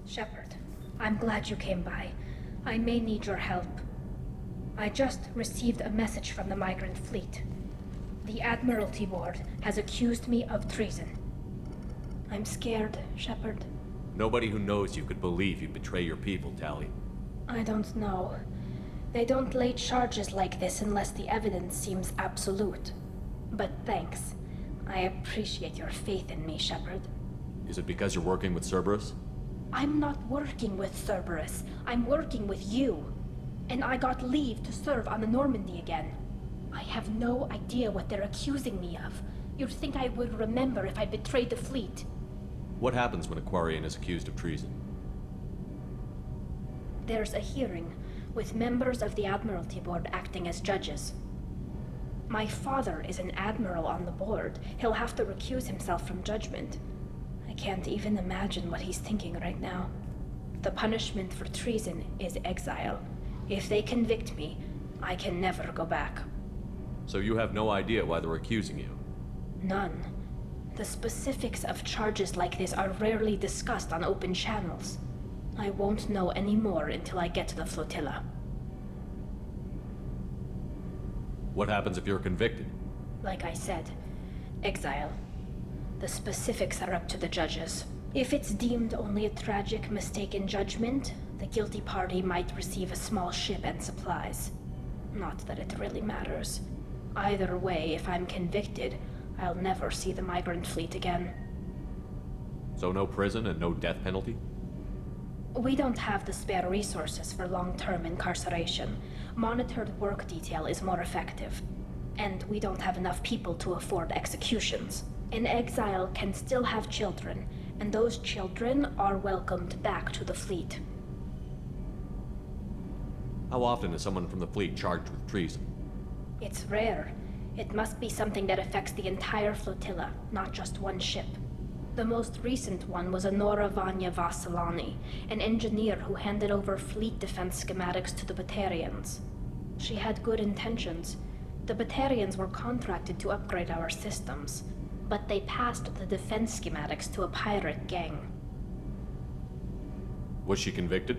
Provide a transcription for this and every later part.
Shepard, I'm glad you came by. I may need your help. I just received a message from the migrant fleet. The Admiralty Board has accused me of treason. I'm scared, Shepard. Nobody who knows you could believe you betray your people, Tali. I don't know. They don't lay charges like this unless the evidence seems absolute. But thanks. I appreciate your faith in me, Shepard. Is it because you're working with Cerberus? I'm not working with Cerberus. I'm working with you. And I got leave to serve on the Normandy again. I have no idea what they're accusing me of. You'd think I would remember if I betrayed the fleet. What happens when a Quarian is accused of treason? There's a hearing, with members of the Admiralty Board acting as judges. My father is an admiral on the board. He'll have to recuse himself from judgment. I can't even imagine what he's thinking right now. The punishment for treason is exile. If they convict me, I can never go back. So you have no idea why they're accusing you? None. The specifics of charges like this are rarely discussed on open channels. I won't know any more until I get to the flotilla. What happens if you're convicted? Like I said, exile. The specifics are up to the judges. If it's deemed only a tragic mistake in judgment, the guilty party might receive a small ship and supplies. Not that it really matters. Either way, if I'm convicted, I'll never see the migrant fleet again. So no prison and no death penalty? We don't have the spare resources for long-term incarceration. Monitored work detail is more effective. And we don't have enough people to afford executions. An exile can still have children, and those children are welcomed back to the fleet. How often is someone from the fleet charged with treason? It's rare. It must be something that affects the entire flotilla, not just one ship. The most recent one was Honora Vanya Vassilani, an engineer who handed over fleet defense schematics to the Batarians. She had good intentions. The Batarians were contracted to upgrade our systems, but they passed the defense schematics to a pirate gang. Was she convicted?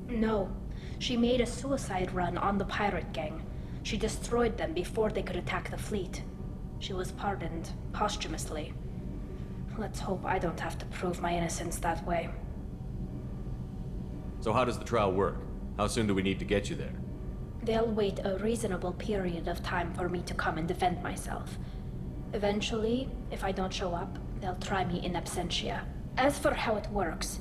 No. She made a suicide run on the pirate gang. She destroyed them before they could attack the fleet. She was pardoned, posthumously. Let's hope I don't have to prove my innocence that way. So how does the trial work? How soon do we need to get you there? They'll wait a reasonable period of time for me to come and defend myself. Eventually, if I don't show up, they'll try me in absentia. As for how it works,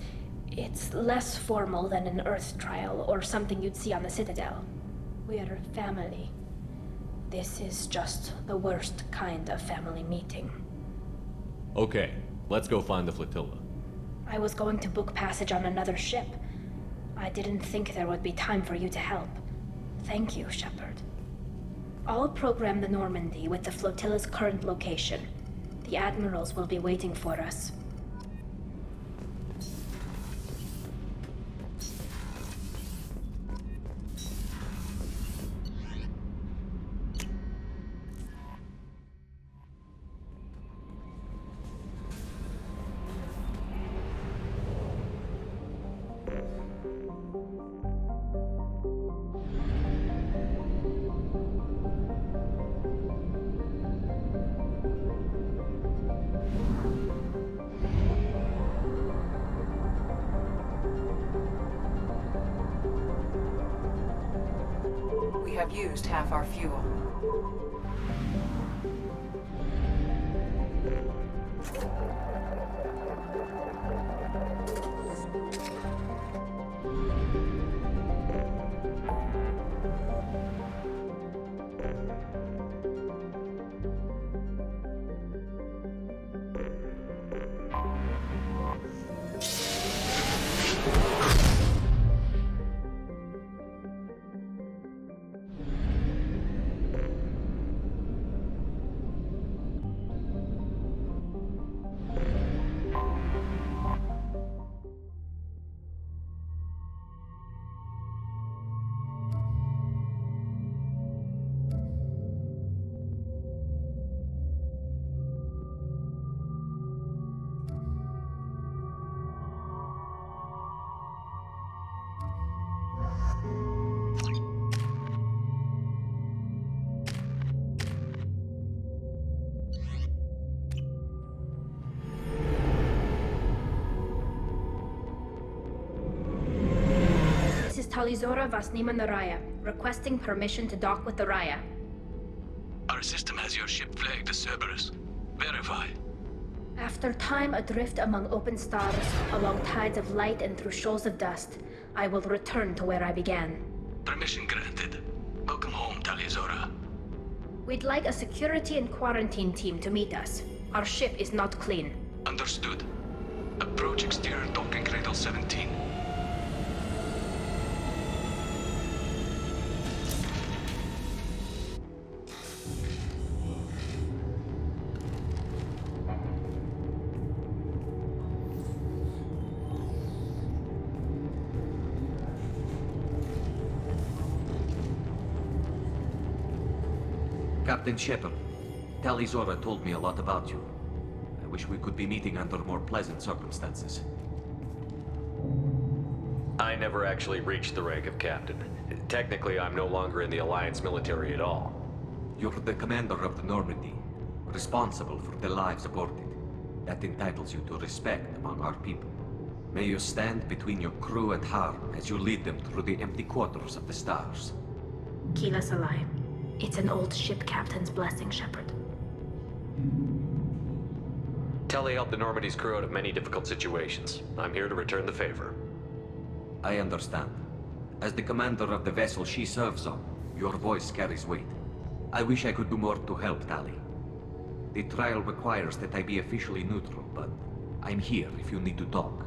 it's less formal than an Earth trial or something you'd see on the Citadel. We're family. This is just the worst kind of family meeting. Okay, let's go find the flotilla. I was going to book passage on another ship. I didn't think there would be time for you to help. Thank you, Shepard. I'll program the Normandy with the flotilla's current location. The admirals will be waiting for us. We have used half our fuel. Talizora Vasnima Naraya, requesting permission to dock with the Raya. Our system has your ship flagged as Cerberus. Verify. After time adrift among open stars, along tides of light and through shoals of dust, I will return to where I began. Permission granted. Welcome home, Talizora. We'd like a security and quarantine team to meet us. Our ship is not clean. Understood. Approach exterior docking cradle 17. Captain Shepard, Talizora told me a lot about you. I wish we could be meeting under more pleasant circumstances. I never actually reached the rank of captain. Technically, I'm no longer in the Alliance military at all. You're the commander of the Normandy, responsible for the lives aborted. That entitles you to respect among our people. May you stand between your crew and harm as you lead them through the empty quarters of the stars. Kila Salai. It's an old ship captain's blessing, Shepard. Telly helped the Normandy's crew out of many difficult situations. I'm here to return the favor. I understand. As the commander of the vessel she serves on, your voice carries weight. I wish I could do more to help, Tali. The trial requires that I be officially neutral, but I'm here if you need to talk.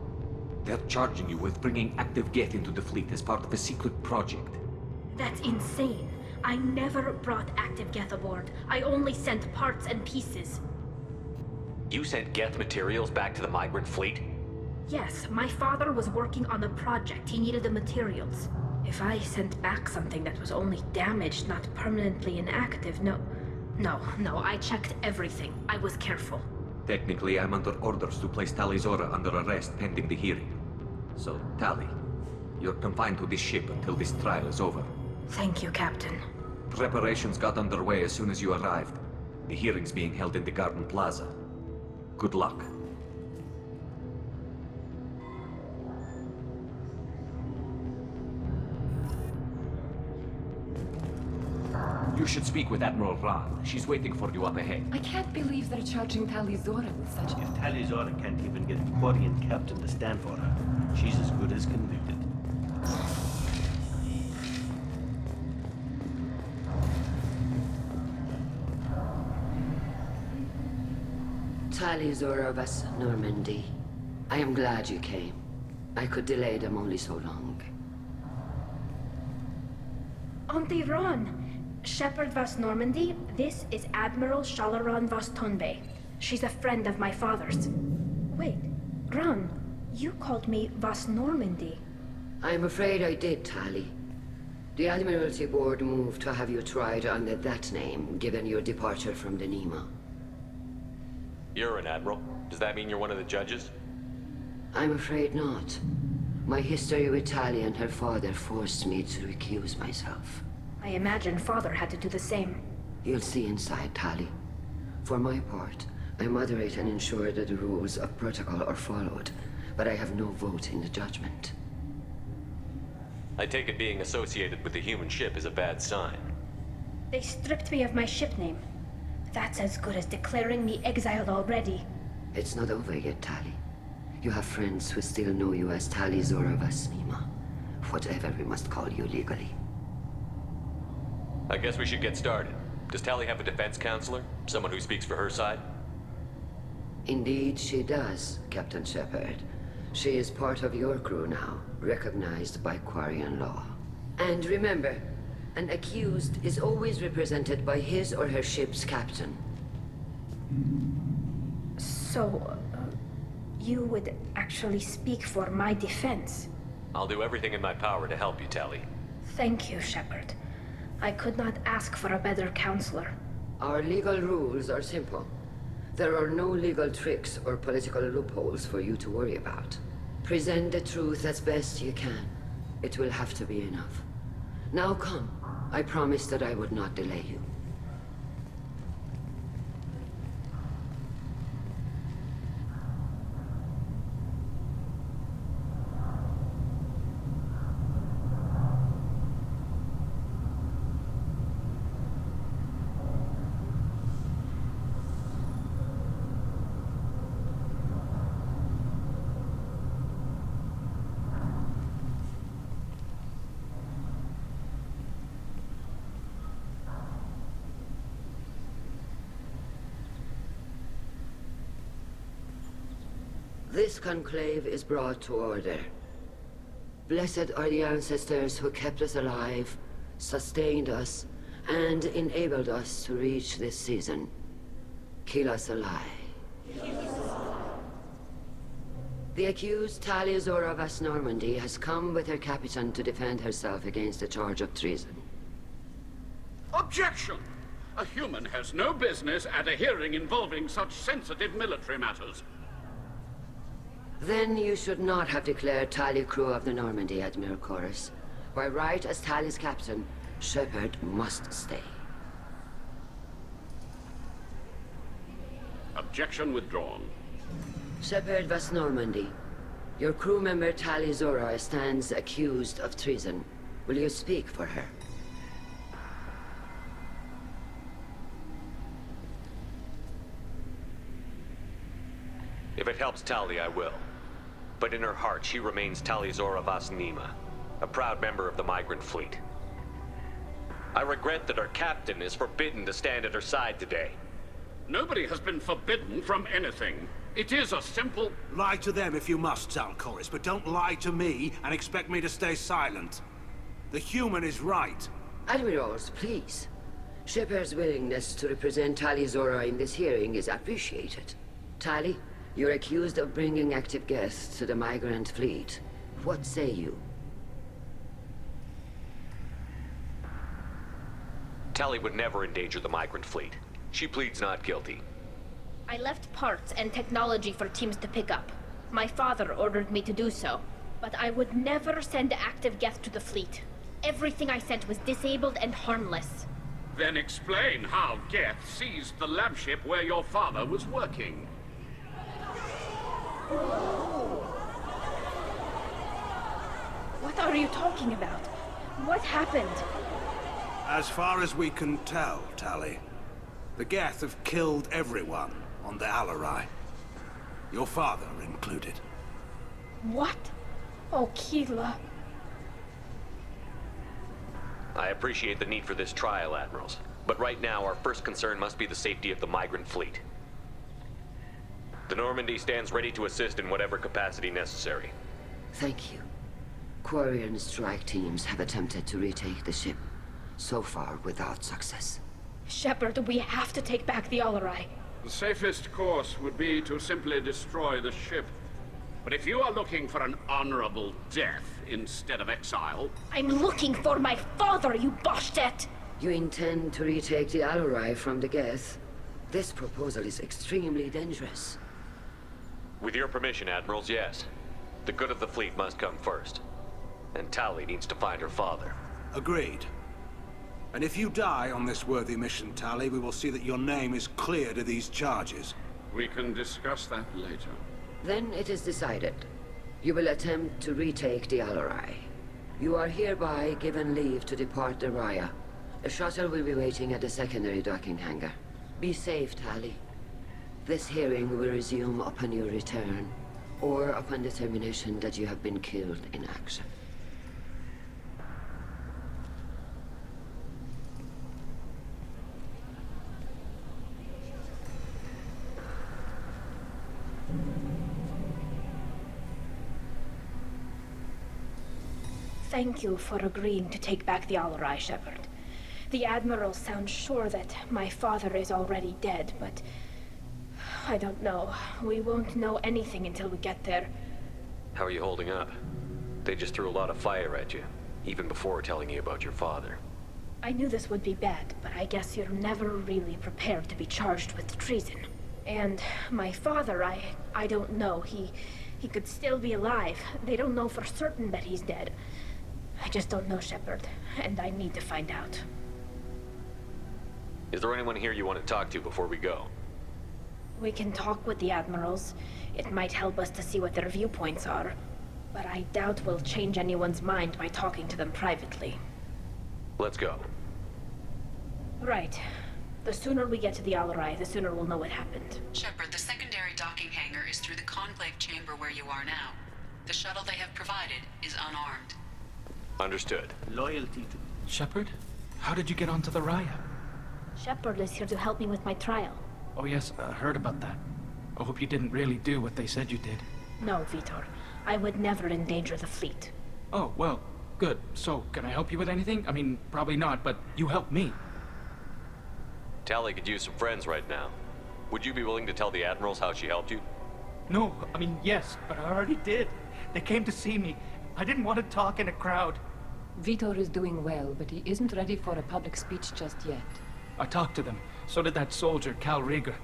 They're charging you with bringing active Geth into the fleet as part of a secret project. That's insane. I never brought active Geth aboard. I only sent parts and pieces. You sent Geth materials back to the migrant fleet? Yes, my father was working on a project. He needed the materials. If I sent back something that was only damaged, not permanently inactive, no, I checked everything. I was careful. Technically, I'm under orders to place Talizora under arrest pending the hearing. So, Tali, you're confined to this ship until this trial is over. Thank you, Captain. Preparations got underway as soon as you arrived. The hearing's being held in the Garden Plaza. Good luck. You should speak with Admiral Rand. She's waiting for you up ahead. I can't believe they're charging Talizora with such... If Talizora can't even get a Quarian captain to stand for her, she's as good as convicted. Talizora of us, Normandy. I am glad you came. I could delay them only so long. Auntie Ron! Shepard Vas Normandy, this is Admiral Shalaran Vas Tonbe. She's a friend of my father's. Wait, Ron, you called me Vas Normandy. I'm afraid I did, Tali. The Admiralty Board moved to have you tried under that name, given your departure from the Nima. You're an admiral. Does that mean you're one of the judges? I'm afraid not. My history with Tali and her father forced me to recuse myself. I imagine father had to do the same. You'll see inside, Tali. For my part, I moderate and ensure that the rules of protocol are followed, but I have no vote in the judgment. I take it being associated with the human ship is a bad sign. They stripped me of my ship name. That's as good as declaring me exiled already. It's not over yet, Tali. You have friends who still know you as Talizora Vasnima. Whatever we must call you legally. I guess we should get started. Does Tali have a defense counselor? Someone who speaks for her side? Indeed she does, Captain Shepard. She is part of your crew now, recognized by Quarian law. And remember, an accused is always represented by his or her ship's captain. So, you would actually speak for my defense? I'll do everything in my power to help you, Tali. Thank you, Shepard. I could not ask for a better counselor. Our legal rules are simple. There are no legal tricks or political loopholes for you to worry about. Present the truth as best you can. It will have to be enough. Now come. I promised that I would not delay you. This conclave is brought to order. Blessed are the ancestors who kept us alive, sustained us, and enabled us to reach this season. Kill us alive. The accused Talia Zora Vas Normandy has come with her captain to defend herself against a charge of treason. Objection! A human has no business at a hearing involving such sensitive military matters. Then you should not have declared Tali crew of the Normandy, Admiral Chorus. By right as Tali's captain, Shepard must stay. Objection withdrawn. Shepard Vas Normandy, your crew member Tali Zora stands accused of treason. Will you speak for her? If it helps Tali, I will. But in her heart, she remains Tali Zora Vas Nima, a proud member of the migrant fleet. I regret that her captain is forbidden to stand at her side today. Nobody has been forbidden from anything. It is a simple... Lie to them if you must, Chorus, but don't lie to me and expect me to stay silent. The human is right. Admirals, please. Shepard's willingness to represent Tali Zora in this hearing is appreciated. Tali, you're accused of bringing active guests to the migrant fleet. What say you? Tali would never endanger the migrant fleet. She pleads not guilty. I left parts and technology for teams to pick up. My father ordered me to do so, but I would never send active guests to the fleet. Everything I sent was disabled and harmless. Then explain how Geth seized the lab ship where your father was working. What are you talking about? What happened? As far as we can tell, Tali, the Geth have killed everyone on the Alarai. Your father included. What? Oh, Keela. I appreciate the need for this trial, Admirals. But right now, our first concern must be the safety of the migrant fleet. The Normandy stands ready to assist in whatever capacity necessary. Thank you. Quarian strike teams have attempted to retake the ship, so far without success. Shepard, we have to take back the Alarai. The safest course would be to simply destroy the ship. But if you are looking for an honorable death instead of exile... I'm looking for my father, you bastet! You intend to retake the Alarai from the Geth? This proposal is extremely dangerous. With your permission, Admirals, yes. The good of the fleet must come first. And Tali needs to find her father. Agreed. And if you die on this worthy mission, Tali, we will see that your name is cleared of these charges. We can discuss that later. Then it is decided. You will attempt to retake the Alarai. You are hereby given leave to depart the Raya. A shuttle will be waiting at the secondary docking hangar. Be safe, Tali. This hearing will resume upon your return, or upon determination that you have been killed in action. Thank you for agreeing to take back the Alarai, Shepard. The Admiral sounds sure that my father is already dead, but... I don't know. We won't know anything until we get there. How are you holding up? They just threw a lot of fire at you, even before telling you about your father. I knew this would be bad, but I guess you're never really prepared to be charged with treason. And my father, I don't know. He could still be alive. They don't know for certain that he's dead. I just don't know, Shepard, and I need to find out. Is there anyone here you want to talk to before we go? We can talk with the Admirals. It might help us to see what their viewpoints are. But I doubt we'll change anyone's mind by talking to them privately. Let's go. Right. The sooner we get to the Alarai, the sooner we'll know what happened. Shepard, the secondary docking hangar is through the conclave chamber where you are now. The shuttle they have provided is unarmed. Understood. Loyalty to... Shepard? How did you get onto the Raya? Shepard is here to help me with my trial. Oh yes, I heard about that. I hope you didn't really do what they said you did. No, Vitor. I would never endanger the fleet. Oh, well, good. So, can I help you with anything? I mean, probably not, but you helped me. Tali could use some friends right now. Would you be willing to tell the admirals how she helped you? No, I mean, yes, but I already did. They came to see me. I didn't want to talk in a crowd. Vitor is doing well, but he isn't ready for a public speech just yet. I talked to them. So did that soldier, Cal Rieger.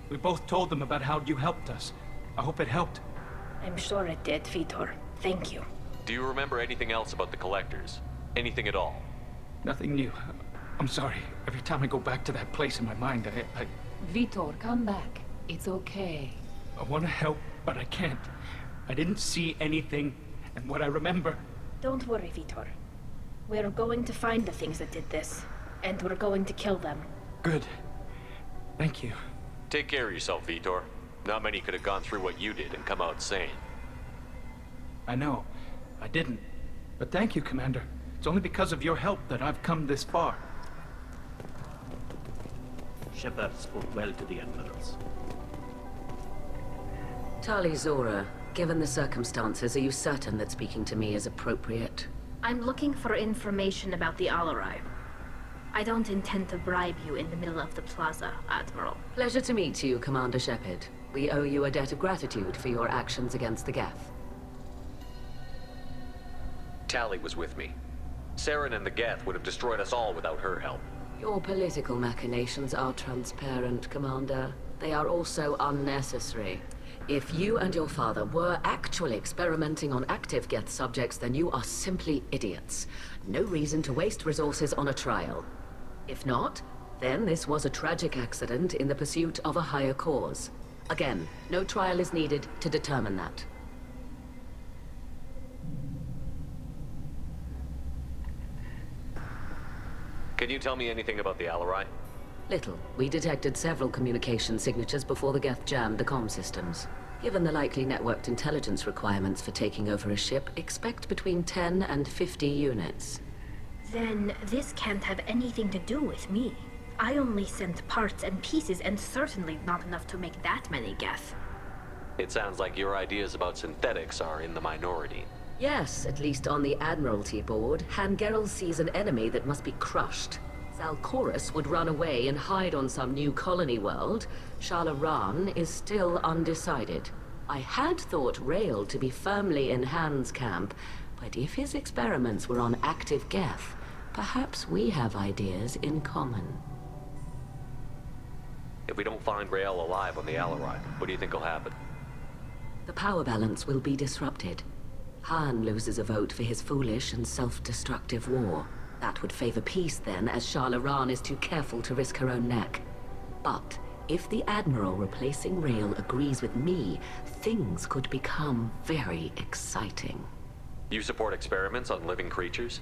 We both told them about how you helped us. I hope it helped. I'm sure it did, Vitor. Thank you. Do you remember anything else about the collectors? Anything at all? Nothing new. I'm sorry. Every time I go back to that place in my mind, Vitor, come back. It's okay. I want to help, but I can't. I didn't see anything, and what I remember... Don't worry, Vitor. We're going to find the things that did this, and we're going to kill them. Good. Thank you. Take care of yourself, Vitor. Not many could have gone through what you did and come out sane. I know. I didn't. But thank you, Commander. It's only because of your help that I've come this far. Shepard spoke well to the admirals. Tali Zora, given the circumstances, are you certain that speaking to me is appropriate? I'm looking for information about the Alarai. I don't intend to bribe you in the middle of the plaza, Admiral. Pleasure to meet you, Commander Shepard. We owe you a debt of gratitude for your actions against the Geth. Tali was with me. Saren and the Geth would have destroyed us all without her help. Your political machinations are transparent, Commander. They are also unnecessary. If you and your father were actually experimenting on active Geth subjects, then you are simply idiots. No reason to waste resources on a trial. If not, then this was a tragic accident in the pursuit of a higher cause. Again, no trial is needed to determine that. Can you tell me anything about the Alarai? Little. We detected several communication signatures before the Geth jammed the comm systems. Given the likely networked intelligence requirements for taking over a ship, expect between 10 and 50 units. Then this can't have anything to do with me. I only sent parts and pieces, and certainly not enough to make that many Geth. It sounds like your ideas about synthetics are in the minority. Yes, at least on the Admiralty board, Hangerel sees an enemy that must be crushed. Zalcorus would run away and hide on some new colony world. Shalaran is still undecided. I had thought Rael to be firmly in Han's camp, but if his experiments were on active Geth, perhaps we have ideas in common. If we don't find Rael alive on the Alarai, what do you think will happen? The power balance will be disrupted. Han loses a vote for his foolish and self-destructive war. That would favor peace then, as Shalaran is too careful to risk her own neck. But if the Admiral replacing Rael agrees with me, things could become very exciting. You support experiments on living creatures?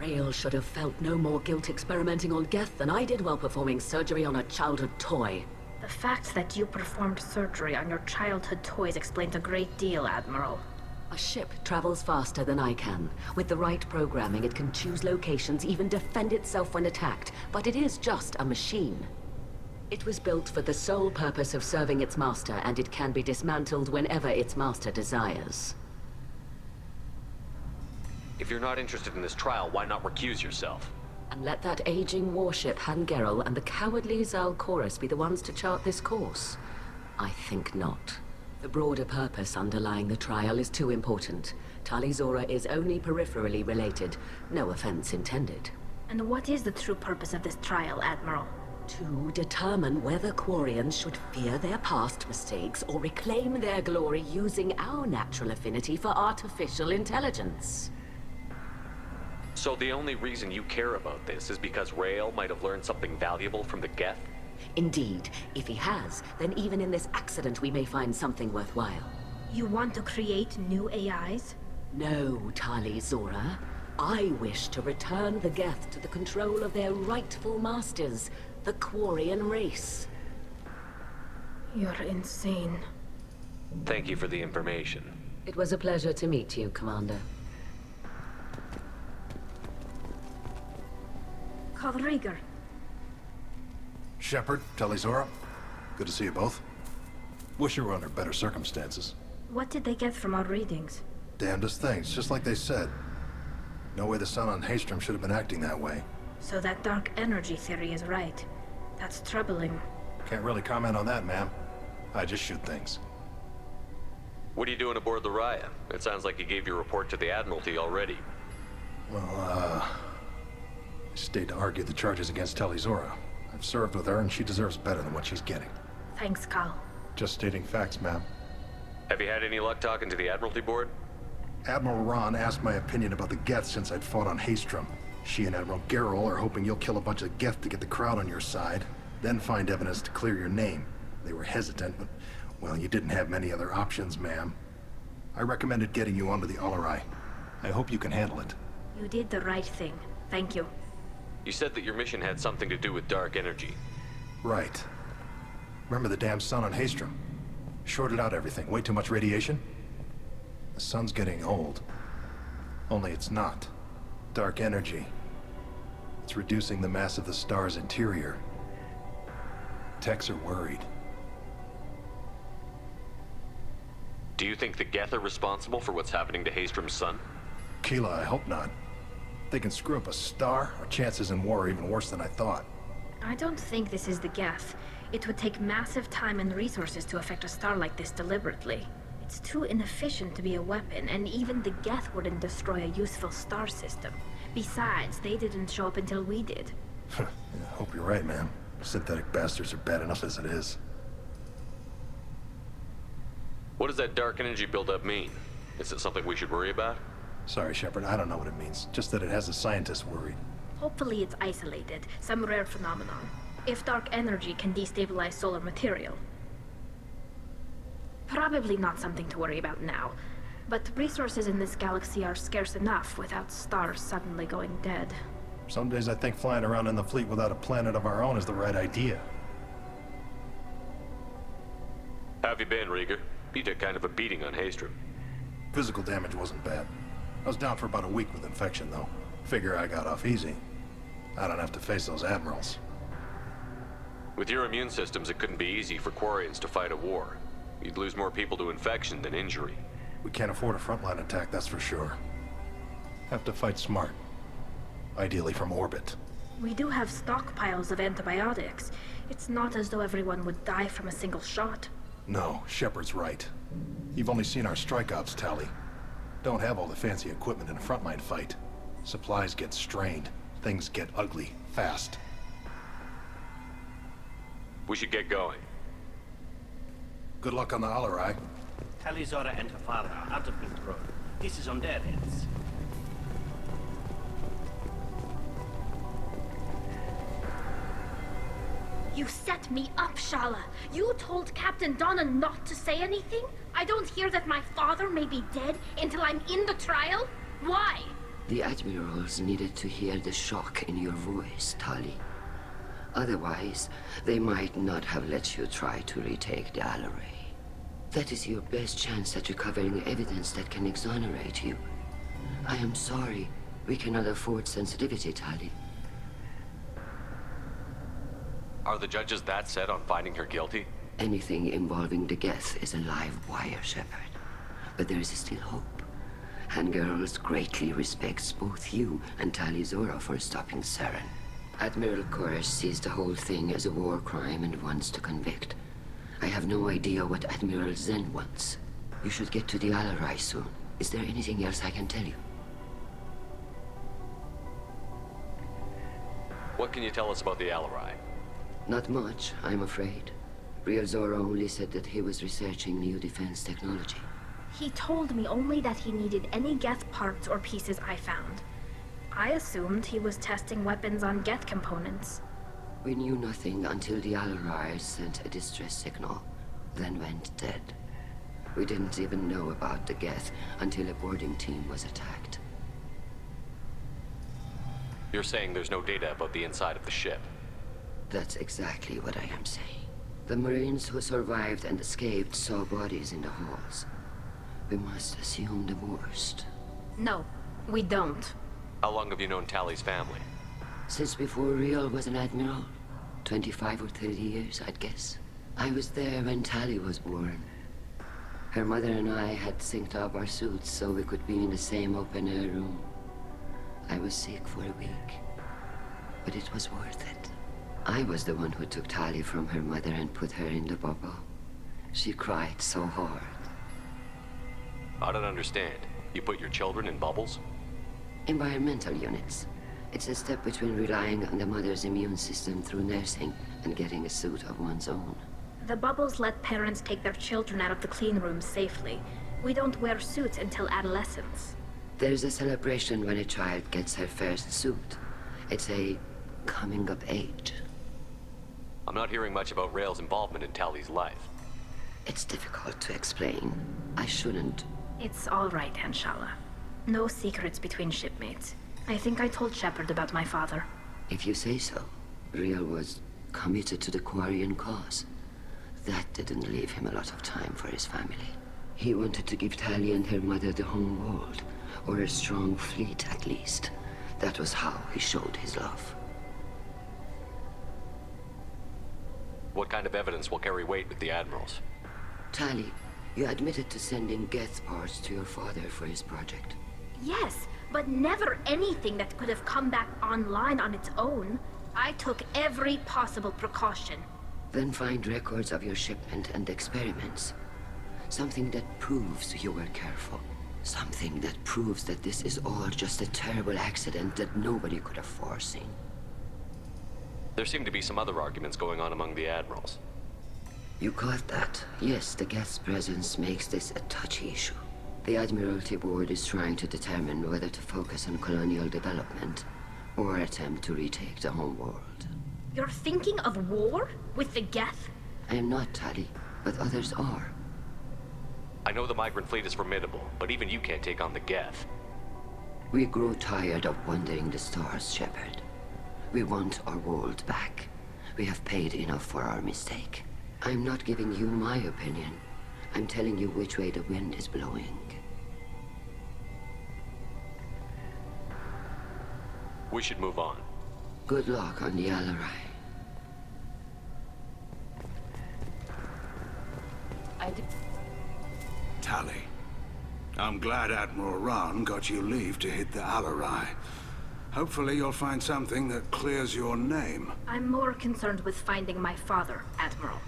Rael should have felt no more guilt experimenting on Geth than I did while performing surgery on a childhood toy. The fact that you performed surgery on your childhood toys explains a great deal, Admiral. A ship travels faster than I can. With the right programming, it can choose locations, even defend itself when attacked. But it is just a machine. It was built for the sole purpose of serving its master, and it can be dismantled whenever its master desires. If you're not interested in this trial, why not recuse yourself? And let that aging warship Hangerel and the cowardly Zalcorus be the ones to chart this course? I think not. The broader purpose underlying the trial is too important. Tali Zora is only peripherally related. No offense intended. And what is the true purpose of this trial, Admiral? To determine whether Quarians should fear their past mistakes or reclaim their glory using our natural affinity for artificial intelligence. So the only reason you care about this is because Rael might have learned something valuable from the Geth? Indeed. If he has, then even in this accident we may find something worthwhile. You want to create new AIs? No, Tali Zora. I wish to return the Geth to the control of their rightful masters, the Quarian race. You're insane. Thank you for the information. It was a pleasure to meet you, Commander. Call Rieger. Shepard, Tali Zora. Good to see you both. Wish you were under better circumstances. What did they get from our readings? Damnedest things, just like they said. No way the sun on Haystrom should have been acting that way. So that dark energy theory is right. That's troubling. Can't really comment on that, ma'am. I just shoot things. What are you doing aboard the Raya? It sounds like you gave your report to the Admiralty already. Well, I stayed to argue the charges against Tali'Zorah. I've served with her, and she deserves better than what she's getting. Thanks, Cal. Just stating facts, ma'am. Have you had any luck talking to the Admiralty board? Admiral Ron asked my opinion about the Geth since I'd fought on Haystrom. She and Admiral Gerrel are hoping you'll kill a bunch of Geth to get the crowd on your side, then find evidence to clear your name. They were hesitant, but, well, you didn't have many other options, ma'am. I recommended getting you onto the Alarai. I hope you can handle it. You did the right thing. Thank you. You said that your mission had something to do with dark energy. Right. Remember the damn sun on Haystrom? Shorted out everything. Way too much radiation? The sun's getting old. Only it's not. Dark energy. It's reducing the mass of the star's interior. Techs are worried. Do you think the Geth are responsible for what's happening to Haystrom's sun? Keela, I hope not. If they can screw up a star, our chances in war are even worse than I thought. I don't think this is the Geth. It would take massive time and resources to affect a star like this deliberately. It's too inefficient to be a weapon, and even the Geth wouldn't destroy a useful star system. Besides, they didn't show up until we did. I hope you're right, man. Synthetic bastards are bad enough as it is. What does that dark energy buildup mean? Is it something we should worry about? Sorry, Shepard, I don't know what it means. Just that it has the scientists worried. Hopefully it's isolated, some rare phenomenon. If dark energy can destabilize solar material. Probably not something to worry about now, but resources in this galaxy are scarce enough without stars suddenly going dead. Some days I think flying around in the fleet without a planet of our own is the right idea. How have you been, Rieger? You took kind of a beating on Haystrom. Physical damage wasn't bad. I was down for about a week with infection, though. Figure I got off easy. I don't have to face those admirals. With your immune systems, it couldn't be easy for Quarians to fight a war. You'd lose more people to infection than injury. We can't afford a frontline attack, that's for sure. Have to fight smart. Ideally from orbit. We do have stockpiles of antibiotics. It's not as though everyone would die from a single shot. No, Shepard's right. You've only seen our strike ops, Tali. Don't have all the fancy equipment in a frontline fight. Supplies get strained. Things get ugly, fast. We should get going. Good luck on the Alarai. Tali'Zorah and her father are out of control. This is on their heads. You set me up, Shala. You told Captain Donna not to say anything? I don't hear that my father may be dead until I'm in the trial? Why? The admirals needed to hear the shock in your voice, Tali. Otherwise, they might not have let you try to retake the Alarai. That is your best chance at recovering evidence that can exonerate you. I am sorry. We cannot afford sensitivity, Tali. Are the judges that set on finding her guilty? Anything involving the Geth is a live wire, Shepard. But there is still hope. And girls greatly respects both you and Tali'Zorah for stopping Saren. Admiral Koresh sees the whole thing as a war crime and wants to convict. I have no idea what Admiral Zen wants. You should get to the Alarai soon. Is there anything else I can tell you? What can you tell us about the Alarai? Not much, I'm afraid. Real Zora only said that he was researching new defense technology. He told me only that he needed any Geth parts or pieces I found. I assumed he was testing weapons on Geth components. We knew nothing until the Alarai sent a distress signal, then went dead. We didn't even know about the Geth until a boarding team was attacked. You're saying there's no data about the inside of the ship? That's exactly what I am saying. The Marines who survived and escaped saw bodies in the halls. We must assume the worst. No, we don't. How long have you known Tali's family? Since before Real was an admiral. 25 or 30 years, I'd guess. I was there when Tali was born. Her mother and I had synced up our suits so we could be in the same open-air room. I was sick for a week, but it was worth it. I was the one who took Tali from her mother and put her in the bubble. She cried so hard. I don't understand. You put your children in bubbles? Environmental units. It's a step between relying on the mother's immune system through nursing and getting a suit of one's own. The bubbles let parents take their children out of the clean rooms safely. We don't wear suits until adolescence. There's a celebration when a child gets her first suit. It's a coming of age. I'm not hearing much about Rael's involvement in Tali's life. It's difficult to explain. I shouldn't. It's all right, Anshala. No secrets between shipmates. I think I told Shepard about my father. If you say so. Rael was committed to the Quarian cause. That didn't leave him a lot of time for his family. He wanted to give Tali and her mother the home world, or a strong fleet at least. That was how he showed his love. What kind of evidence will carry weight with the admirals? Tali, you admitted to sending Geth parts to your father for his project. Yes, but never anything that could have come back online on its own. I took every possible precaution. Then find records of your shipment and experiments. Something that proves you were careful. Something that proves that this is all just a terrible accident that nobody could have foreseen. There seem to be some other arguments going on among the admirals. You caught that? Yes, the Geth's presence makes this a touchy issue. The Admiralty Board is trying to determine whether to focus on colonial development or attempt to retake the home world. You're thinking of war? With the Geth? I am not, Tali, but others are. I know the migrant fleet is formidable, but even you can't take on the Geth. We grow tired of wandering the stars, Shepard. We want our world back. We have paid enough for our mistake. I'm not giving you my opinion. I'm telling you which way the wind is blowing. We should move on. Good luck on the Alarai. Tali, I'm glad Admiral Rahn got you leave to hit the Alarai. Hopefully you'll find something that clears your name. I'm more concerned with finding my father, Admiral.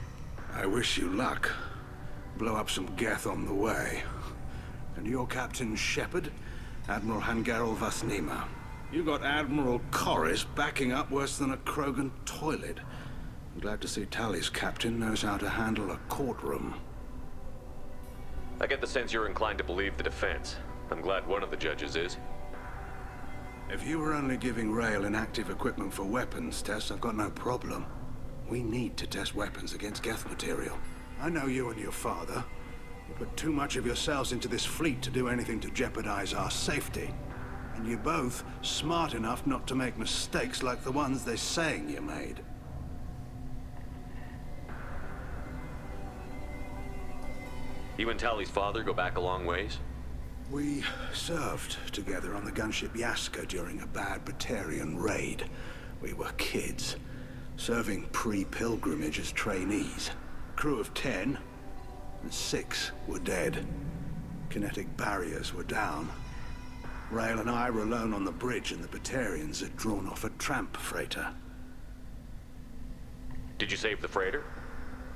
I wish you luck. Blow up some Geth on the way. And you're Captain Shepard, Admiral Hangarel Vasnima. You got Admiral Corris backing up worse than a Krogan toilet. I'm glad to see Tali's captain knows how to handle a courtroom. I get the sense you're inclined to believe the defense. I'm glad one of the judges is. If you were only giving Rael inactive equipment for weapons tests, I've got no problem. We need to test weapons against Geth material. I know you and your father. You put too much of yourselves into this fleet to do anything to jeopardize our safety. And you're both smart enough not to make mistakes like the ones they're saying you made. You and Tali's father go back a long ways? We served together on the gunship Yaska during a bad Batarian raid. We were kids, serving pre-pilgrimage as trainees. Crew of 10, and 6 were dead. Kinetic barriers were down. Rael and I were alone on the bridge, and the Batarians had drawn off a tramp freighter. Did you save the freighter?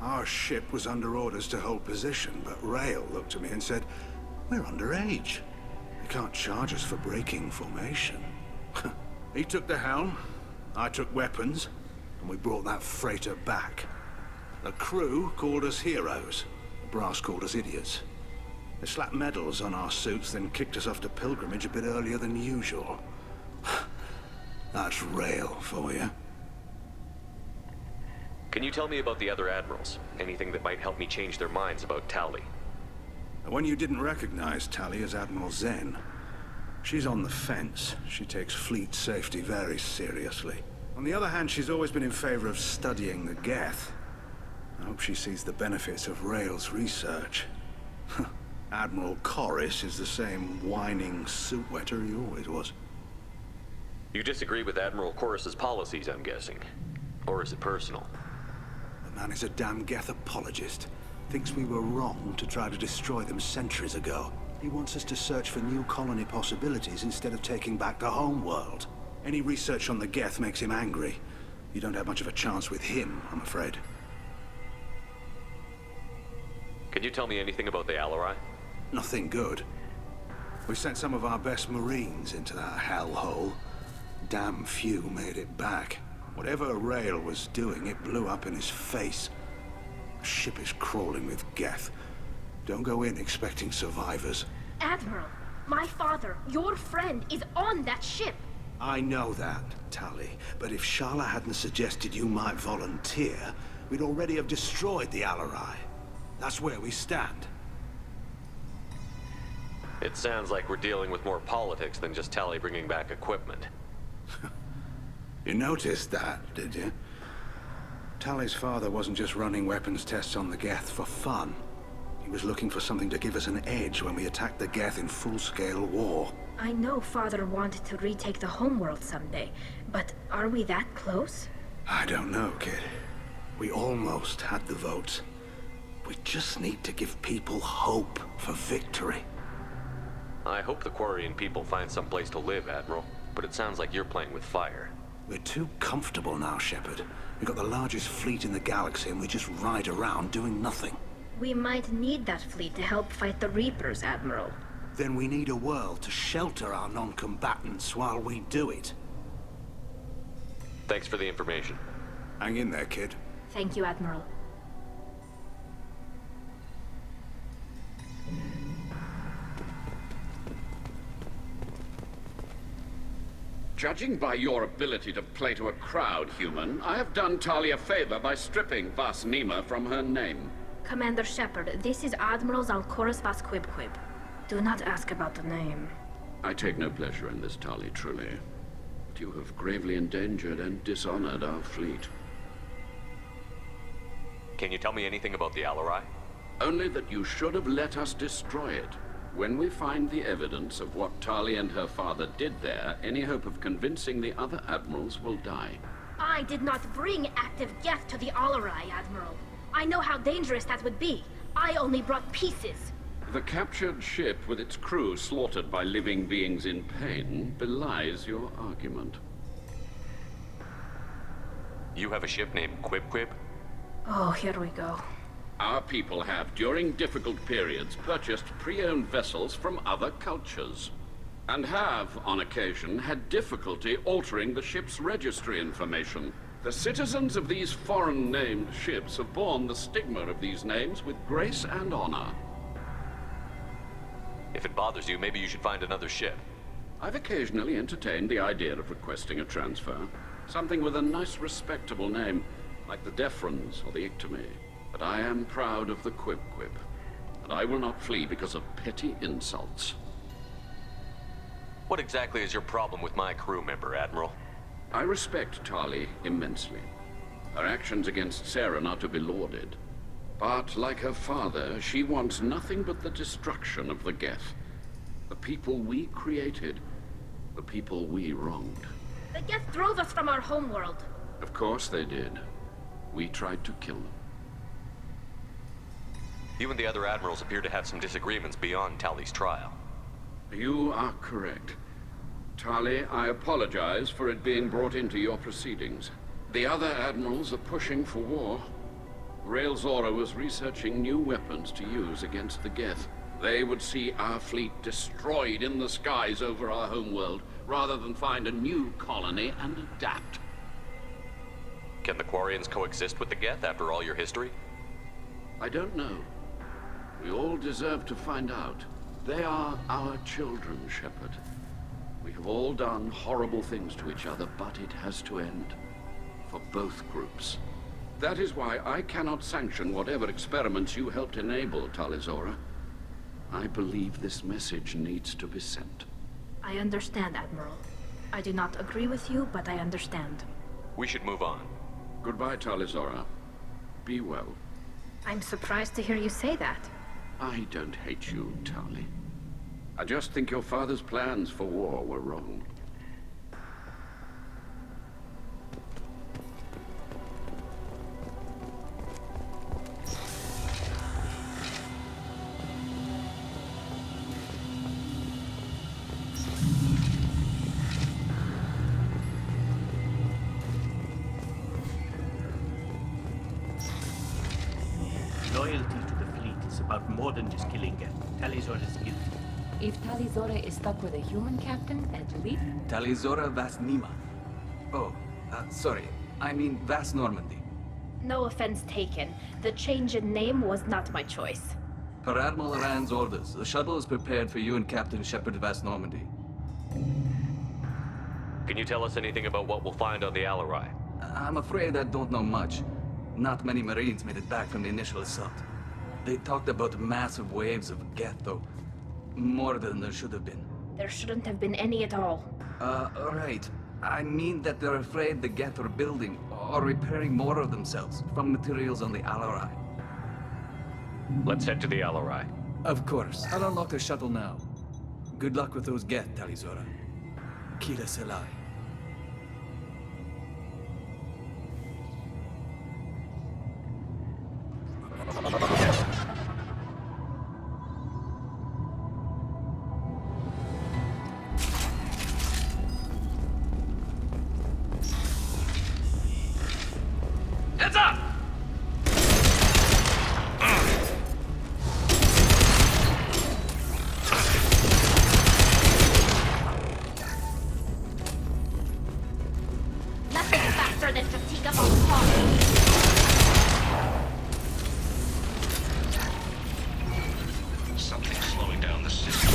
Our ship was under orders to hold position, but Rael looked at me and said, "We're underage. You can't charge us for breaking formation." He took the helm, I took weapons, and we brought that freighter back. The crew called us heroes. The brass called us idiots. They slapped medals on our suits, then kicked us off to pilgrimage a bit earlier than usual. That's Rael for you. Can you tell me about the other admirals? Anything that might help me change their minds about Tali? When you didn't recognize Tali as Admiral Zen, she's on the fence. She takes fleet safety very seriously. On the other hand, she's always been in favor of studying the Geth. I hope she sees the benefits of Rael's research. Admiral Corris is the same whining suit wetter he always was. You disagree with Admiral Corris's policies, I'm guessing. Or is it personal? The man is a damn Geth apologist. Thinks we were wrong to try to destroy them centuries ago. He wants us to search for new colony possibilities instead of taking back the home world. Any research on the Geth makes him angry. You don't have much of a chance with him, I'm afraid. Can you tell me anything about the Alarai? Nothing good. We sent some of our best Marines into that hellhole. Damn few made it back. Whatever Rail was doing, it blew up in his face. The ship is crawling with Geth. Don't go in expecting survivors. Admiral, my father, your friend, is on that ship. I know that, Tali, but if Sharla hadn't suggested you might volunteer, we'd already have destroyed the Alarai. That's where we stand. It sounds like we're dealing with more politics than just Tali bringing back equipment. You noticed that, did you? Tali's father wasn't just running weapons tests on the Geth for fun. He was looking for something to give us an edge when we attacked the Geth in full-scale war. I know Father wanted to retake the homeworld someday, but are we that close? I don't know, kid. We almost had the votes. We just need to give people hope for victory. I hope the Quarian people find some place to live, Admiral, but it sounds like you're playing with fire. We're too comfortable now, Shepard. We've got the largest fleet in the galaxy and we just ride around doing nothing. We might need that fleet to help fight the Reapers, Admiral. Then we need a world to shelter our non-combatants while we do it. Thanks for the information. Hang in there, kid. Thank you, Admiral. Judging by your ability to play to a crowd, human, I have done Tali a favor by stripping Vas Nima from her name. Commander Shepard, this is Admiral Zalcorus Vas Quibquib. Do not ask about the name. I take no pleasure in this, Tali, truly. But you have gravely endangered and dishonored our fleet. Can you tell me anything about the Alarai? Only that you should have let us destroy it. When we find the evidence of what Tali and her father did there, any hope of convincing the other admirals will die. I did not bring active Geth to the Alarai, Admiral. I know how dangerous that would be. I only brought pieces. The captured ship with its crew slaughtered by living beings in pain belies your argument. You have a ship named Quib? Oh, here we go. Our people have, during difficult periods, purchased pre-owned vessels from other cultures, and have, on occasion, had difficulty altering the ship's registry information. The citizens of these foreign-named ships have borne the stigma of these names with grace and honor. If it bothers you, maybe you should find another ship. I've occasionally entertained the idea of requesting a transfer. Something with a nice, respectable name, like the Defrons or the Ictomy. But I am proud of the Quib, and I will not flee because of petty insults. What exactly is your problem with my crew member, Admiral? I respect Tali immensely. Her actions against Saren are to be lauded. But, like her father, she wants nothing but the destruction of the Geth. The people we created, the people we wronged. The Geth drove us from our homeworld. Of course they did. We tried to kill them. You and the other admirals appear to have some disagreements beyond Tali's trial. You are correct. Tali, I apologize for it being brought into your proceedings. The other admirals are pushing for war. Rail Zora was researching new weapons to use against the Geth. They would see our fleet destroyed in the skies over our homeworld, rather than find a new colony and adapt. Can the Quarians coexist with the Geth after all your history? I don't know. We all deserve to find out. They are our children, Shepard. We have all done horrible things to each other, but it has to end. For both groups. That is why I cannot sanction whatever experiments you helped enable, Talizora. I believe this message needs to be sent. I understand, Admiral. I do not agree with you, but I understand. We should move on. Goodbye, Talizora. Be well. I'm surprised to hear you say that. I don't hate you, Tali. I just think your father's plans for war were wrong. than just killing Geth. Tali'Zorah is guilty. If Tali'Zorah is stuck with a human captain, at least... Tali'Zorah Vasnima. Oh, sorry. I mean Vas Normandy. No offense taken. The change in name was not my choice. Per Admiral Rand's orders, the shuttle is prepared for you and Captain Shepard Vas Normandy. Can you tell us anything about what we'll find on the Alarai? I'm afraid I don't know much. Not many Marines made it back from the initial assault. They talked about massive waves of Geth, though. More than there should have been. There shouldn't have been any at all. Right. I mean that they're afraid the Geth are building or repairing more of themselves from materials on the Alarai. Let's head to the Alarai. Of course. I'll unlock the shuttle now. Good luck with those Geth, Tali'Zorah. Kila Selai. Heads up! Nothing faster than fatigue of our cause. Something slowing down the system.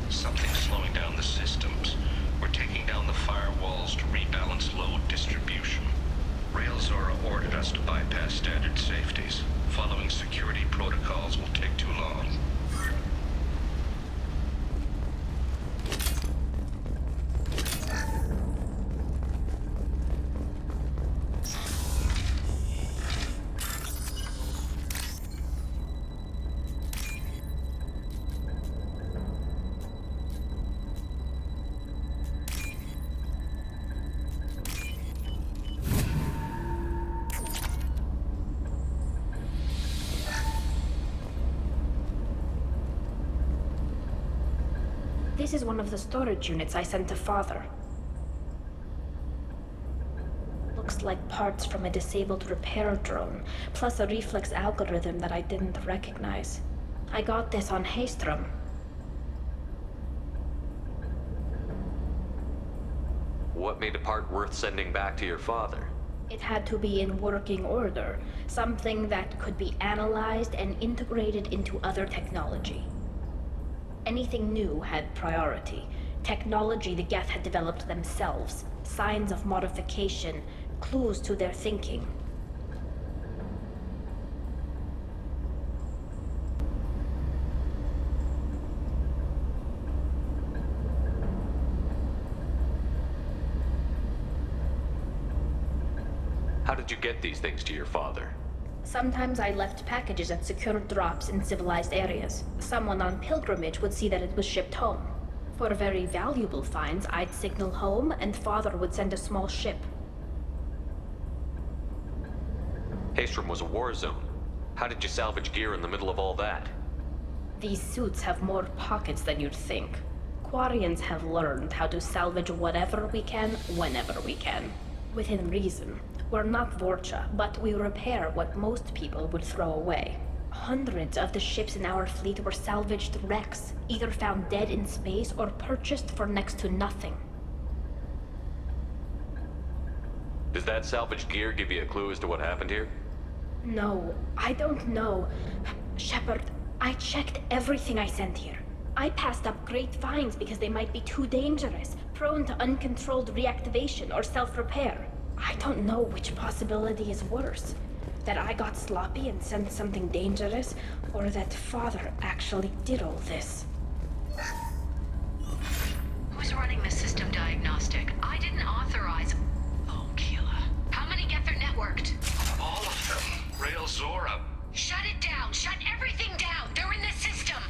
Something slowing down the systems. We're taking down the firewalls to rebalance load distribution. RailZora ordered us to bypass standard safeties. Following security protocols will take too long. This is one of the storage units I sent to Father. Looks like parts from a disabled repair drone, plus a reflex algorithm that I didn't recognize. I got this on Haestrom. What made a part worth sending back to your father? It had to be in working order, something that could be analyzed and integrated into other technology. Anything new had priority. Technology the Geth had developed themselves, signs of modification, clues to their thinking. How did you get these things to your father? Sometimes I left packages at secure drops in civilized areas. Someone on pilgrimage would see that it was shipped home. For very valuable finds, I'd signal home, and Father would send a small ship. Haestrom was a war zone. How did you salvage gear in the middle of all that? These suits have more pockets than you'd think. Quarians have learned how to salvage whatever we can, whenever we can. Within reason. We're not Vorcha, but we repair what most people would throw away. Hundreds of the ships in our fleet were salvaged wrecks, either found dead in space or purchased for next to nothing. Does that salvaged gear give you a clue as to what happened here? No, I don't know. Shepard, I checked everything I sent here. I passed up great finds because they might be too dangerous, prone to uncontrolled reactivation or self-repair. I don't know which possibility is worse. That I got sloppy and sent something dangerous, or that Father actually did all this. Who's running the system diagnostic? I didn't authorize... Oh, Keela. How many Geth are networked? All of them. RailZora. Shut it down! Shut everything down! They're in the system!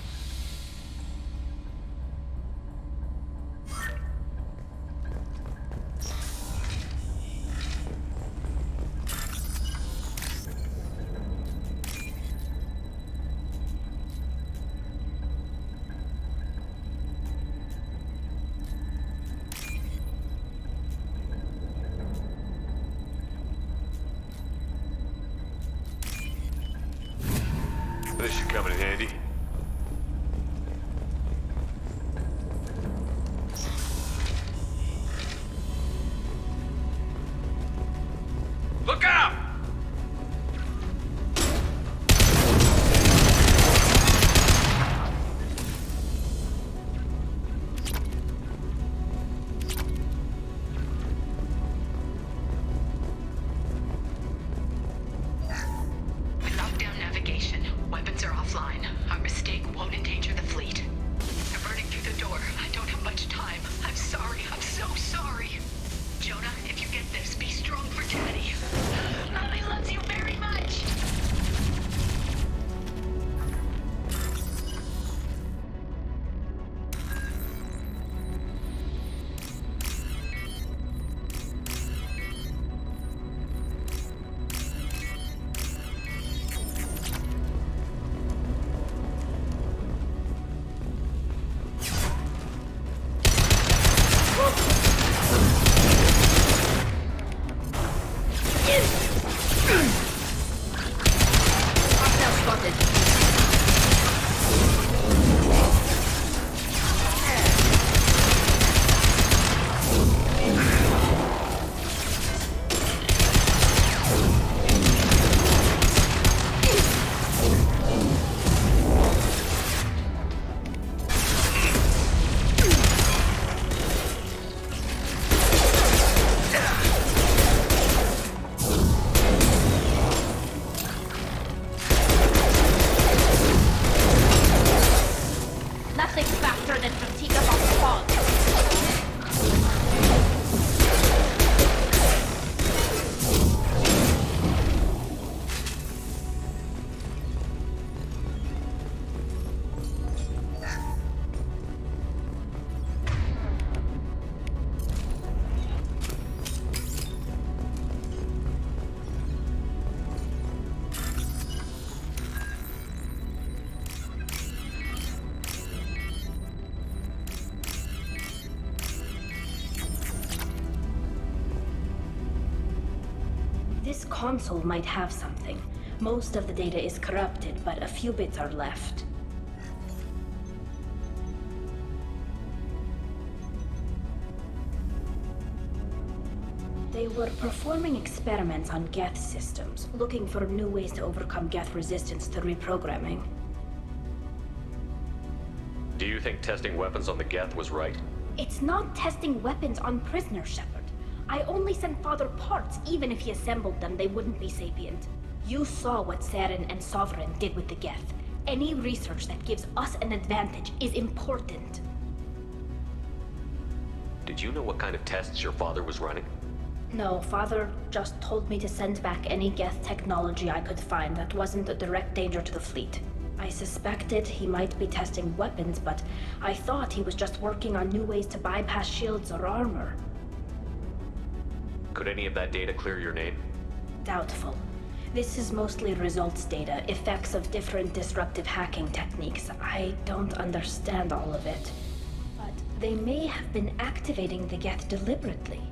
This console might have something. Most of the data is corrupted, but a few bits are left. They were performing experiments on Geth systems, looking for new ways to overcome Geth resistance to reprogramming. Do you think testing weapons on the Geth was right? It's not testing weapons on prisoners, Shepard. I only sent Father parts. Even if he assembled them, they wouldn't be sapient. You saw what Saren and Sovereign did with the Geth. Any research that gives us an advantage is important. Did you know what kind of tests your father was running? No, Father just told me to send back any Geth technology I could find that wasn't a direct danger to the fleet. I suspected he might be testing weapons, but I thought he was just working on new ways to bypass shields or armor. Could any of that data clear your name? Doubtful. This is mostly results data, effects of different disruptive hacking techniques. I don't understand all of it. But they may have been activating the Geth deliberately.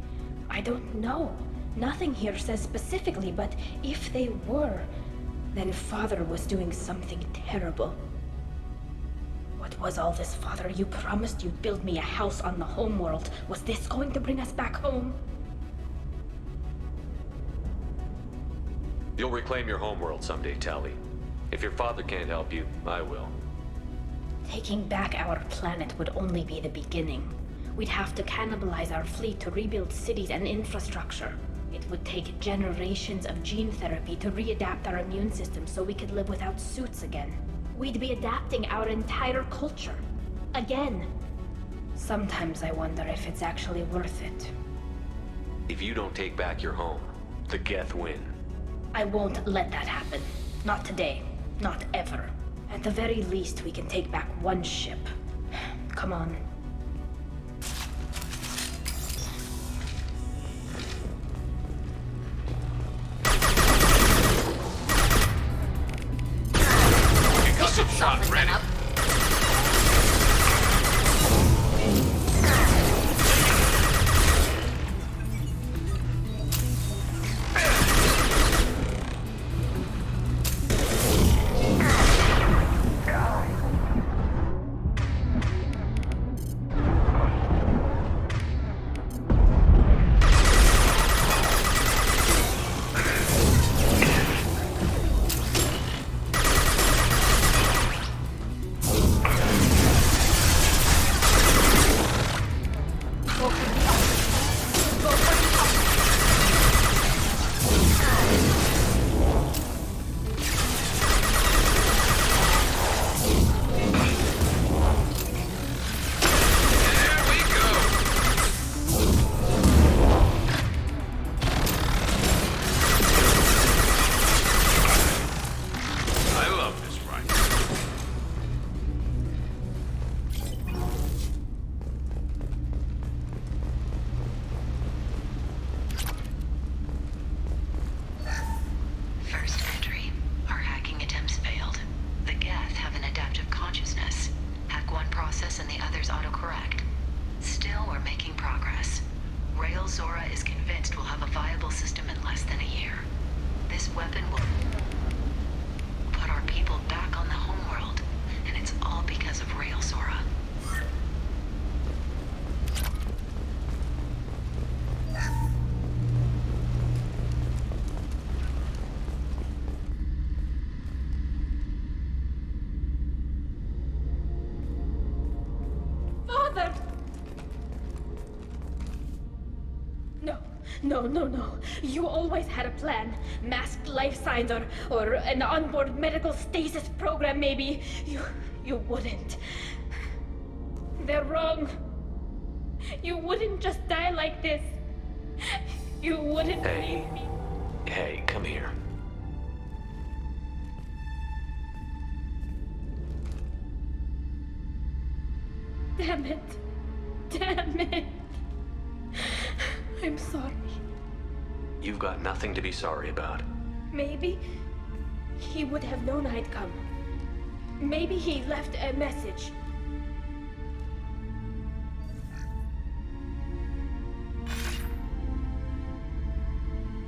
I don't know. Nothing here says specifically, but if they were, then Father was doing something terrible. What was all this, Father? You promised you'd build me a house on the homeworld. Was this going to bring us back home? You'll reclaim your homeworld someday, Tali. If your father can't help you, I will. Taking back our planet would only be the beginning. We'd have to cannibalize our fleet to rebuild cities and infrastructure. It would take generations of gene therapy to readapt our immune system so we could live without suits again. We'd be adapting our entire culture. Again. Sometimes I wonder if it's actually worth it. If you don't take back your home, the Geth win. I won't let that happen. Not today. Not ever. At the very least, we can take back one ship. Come on. Concussion shot ready. No. You always had a plan. Masked life signs or an onboard medical stasis program, maybe. You wouldn't. They're wrong. You wouldn't just die like this. You wouldn't leave me. Hey, come here. Damn it. I'm sorry. You've got nothing to be sorry about. Maybe he would have known I'd come. Maybe he left a message.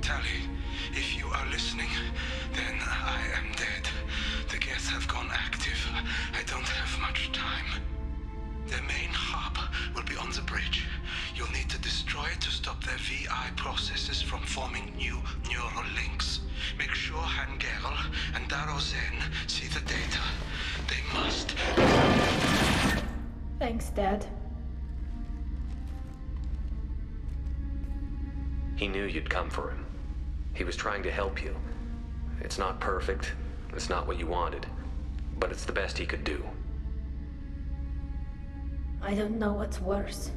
Tali. Tali, if you are listening, then I am dead. The Geth have gone active. I don't have much time. The main hub will be on the bridge. You'll need to destroy it to stop their VI processes from forming new neural links. Make sure Hangerl and Darozen see the data. They must. Thanks, Dad. He knew you'd come for him. He was trying to help you. It's not perfect. It's not what you wanted. But it's the best he could do. I don't know what's worse.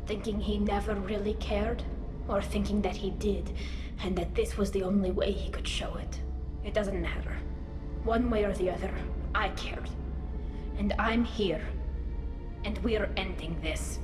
Thinking he never really cared, or thinking that he did, and that this was the only way he could show it. It doesn't matter. One way or the other, I cared. And I'm here. And we're ending this.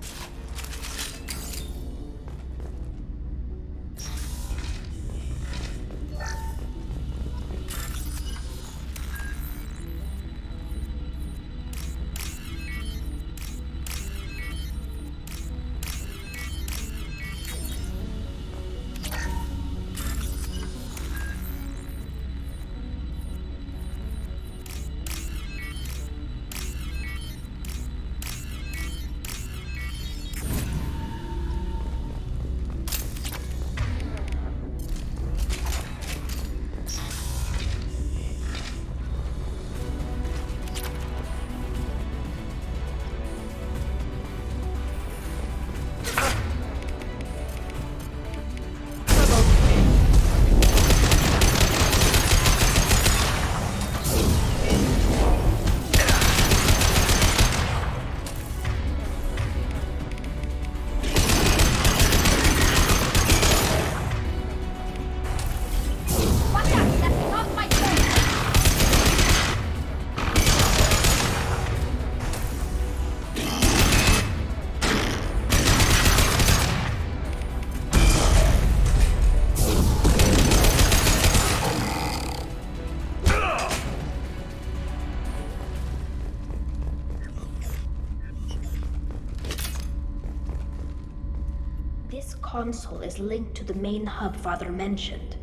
Console is linked to the main hub Father mentioned.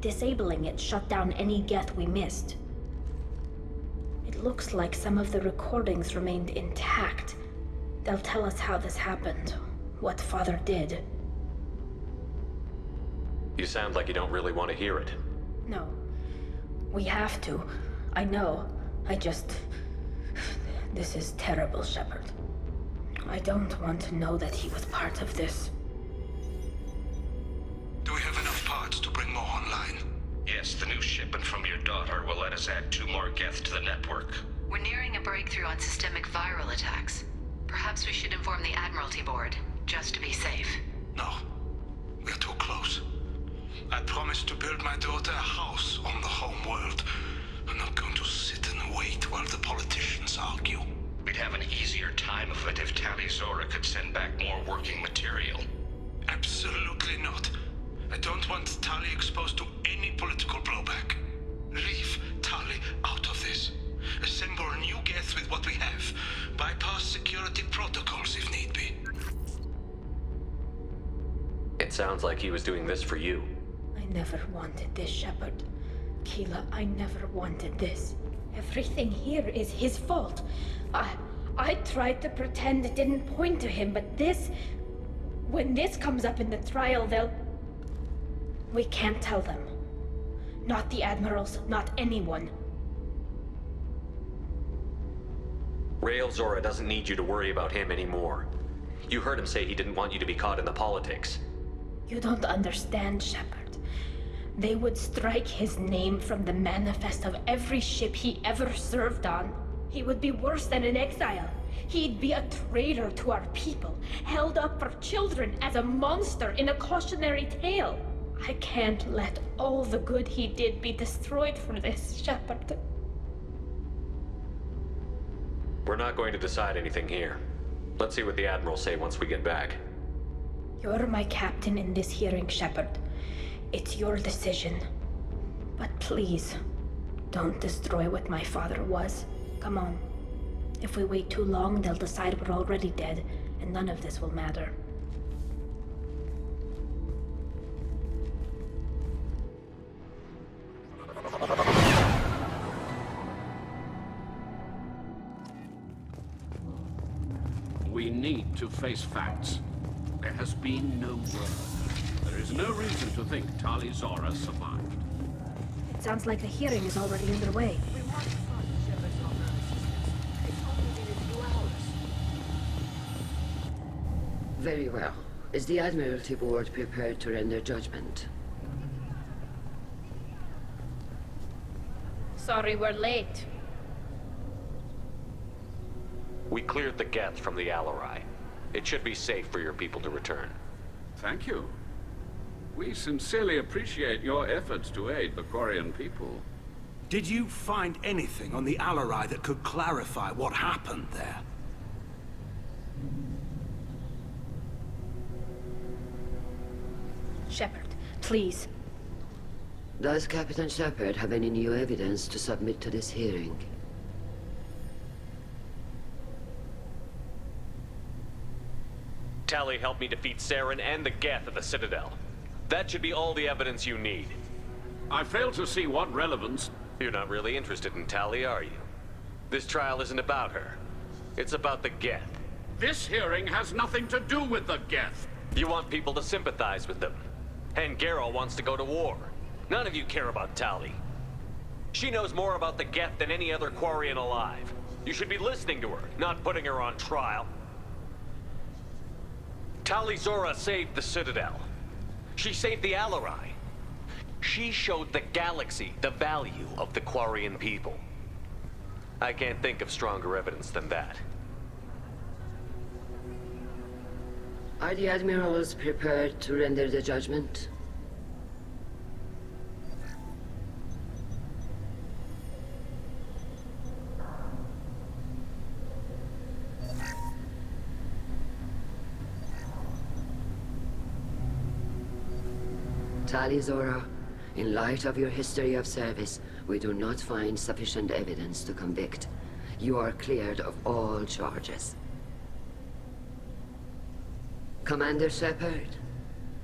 Disabling it shut down any Geth we missed. It looks like some of the recordings remained intact. They'll tell us how this happened, what Father did. You sound like you don't really want to hear it. No. We have to. I know. This is terrible, Shepard. I don't want to know that he was part of this. Do we have enough parts to bring more online? Yes, the new shipment from your daughter will let us add 2 more Geth to the network. We're nearing a breakthrough on systemic viral attacks. Perhaps we should inform the Admiralty Board, just to be safe. No. We're too close. I promised to build my daughter a house on the home world. I'm not going to sit and wait while the politicians argue. We'd have an easier time of it if Tali Zora could send back more working material. Absolutely not. I don't want Tali exposed to any political blowback. Leave Tali out of this. Assemble new Geth with what we have. Bypass security protocols if need be. It sounds like he was doing this for you. I never wanted this, Shepard. Keela, I never wanted this. Everything here is his fault. I tried to pretend it didn't point to him, but this... When this comes up in the trial, they'll... We can't tell them. Not the admirals, not anyone. Rael Zora doesn't need you to worry about him anymore. You heard him say he didn't want you to be caught in the politics. You don't understand, Shepard. They would strike his name from the manifest of every ship he ever served on. He would be worse than an exile. He'd be a traitor to our people, held up for children as a monster in a cautionary tale. I can't let all the good he did be destroyed for this, Shepard. We're not going to decide anything here. Let's see what the Admirals say once we get back. You're my captain in this hearing, Shepard. It's your decision. But please, don't destroy what my father was. Come on. If we wait too long, they'll decide we're already dead, and none of this will matter. need to face facts. There has been no word. There is no reason to think Tali Zora survived. It sounds like the hearing is already underway. Very well. Is the Admiralty Board prepared to render judgment? Sorry we're late. We cleared the Geth from the Alarai. It should be safe for your people to return. Thank you. We sincerely appreciate your efforts to aid the Quarian people. Did you find anything on the Alarai that could clarify what happened there? Shepard, please. Does Captain Shepard have any new evidence to submit to this hearing? Tali helped me defeat Saren and the Geth at the Citadel. That should be all the evidence you need. I fail to see what relevance... You're not really interested in Tali, are you? This trial isn't about her. It's about the Geth. This hearing has nothing to do with the Geth. You want people to sympathize with them. And Geralt wants to go to war. None of you care about Tali. She knows more about the Geth than any other Quarian alive. You should be listening to her, not putting her on trial. Tali Zora saved the Citadel. She saved the Alarai. She showed the galaxy the value of the Quarian people. I can't think of stronger evidence than that. Are the Admirals prepared to render the judgment? Tali Zora, in light of your history of service, we do not find sufficient evidence to convict. You are cleared of all charges. Commander Shepard,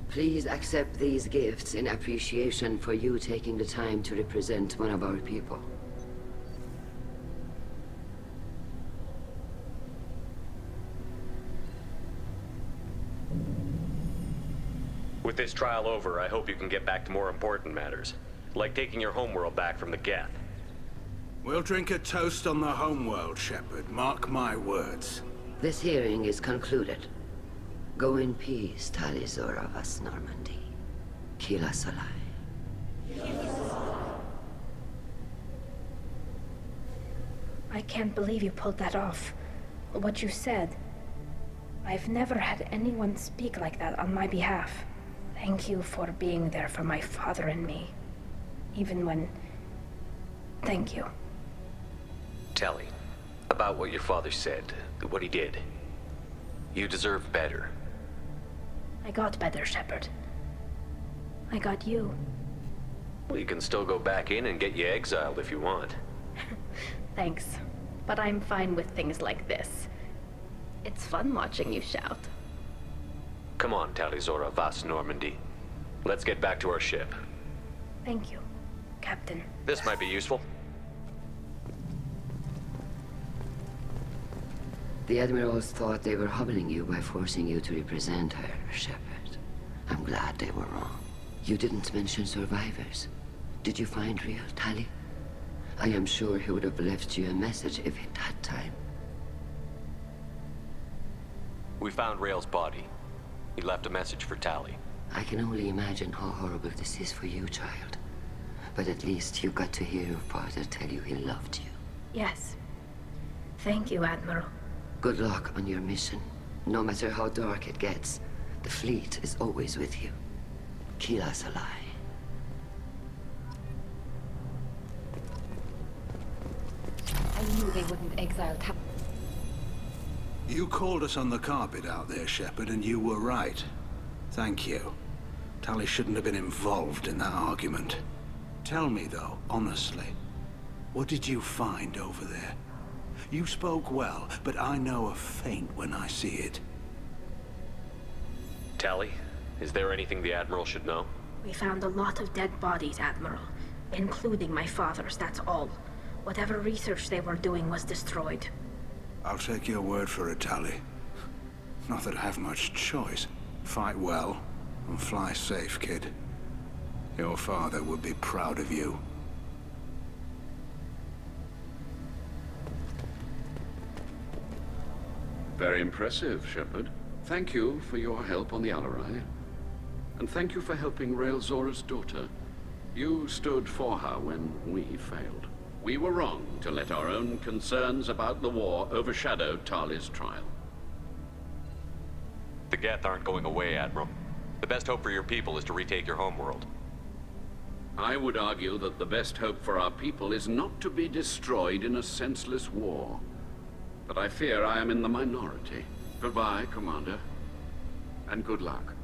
please accept these gifts in appreciation for you taking the time to represent one of our people. With this trial over, I hope you can get back to more important matters, like taking your homeworld back from the Geth. We'll drink a toast on the homeworld, Shepard. Mark my words. This hearing is concluded. Go in peace, Tali Zora vas Normandy. Kila Salai. I can't believe you pulled that off. What you said. I've never had anyone speak like that on my behalf. Thank you for being there for my father and me. Even when... Thank you. Tali, about what your father said, what he did. You deserve better. I got better, Shepard. I got you. Well, you can still go back in and get you exiled if you want. Thanks. But I'm fine with things like this. It's fun watching you shout. Come on, Tali Zora vas Normandy. Let's get back to our ship. Thank you, Captain. This might be useful. The Admirals thought they were humbling you by forcing you to represent her, Shepard. I'm glad they were wrong. You didn't mention survivors. Did you find real Tali? I am sure he would have left you a message if he'd had time. We found Rael's body. He left a message for Tali. I can only imagine how horrible this is for you, child. But at least you got to hear your father tell you he loved you. Yes. Thank you, Admiral. Good luck on your mission. No matter how dark it gets, the fleet is always with you. Kila Salai. I knew they wouldn't exile You called us on the carpet out there, Shepard, and you were right. Thank you. Tali shouldn't have been involved in that argument. Tell me, though, honestly, what did you find over there? You spoke well, but I know a feint when I see it. Tali, is there anything the Admiral should know? We found a lot of dead bodies, Admiral. Including my father's, that's all. Whatever research they were doing was destroyed. I'll take your word for it, Tali. Not that I have much choice. Fight well, and fly safe, kid. Your father would be proud of you. Very impressive, Shepard. Thank you for your help on the Alarai. And thank you for helping Rael Zora's daughter. You stood for her when we failed. We were wrong to let our own concerns about the war overshadow Tali's trial. The Geth aren't going away, Admiral. The best hope for your people is to retake your homeworld. I would argue that the best hope for our people is not to be destroyed in a senseless war. But I fear I am in the minority. Goodbye, Commander. And good luck.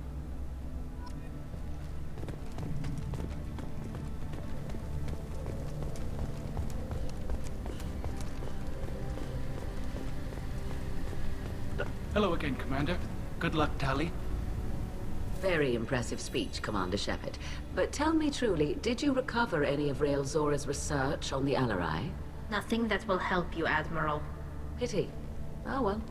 Hello again, Commander. Good luck, Tali. Very impressive speech, Commander Shepard. But tell me truly, did you recover any of Rael Zora's research on the Alarai? Nothing that will help you, Admiral. Pity. Oh well.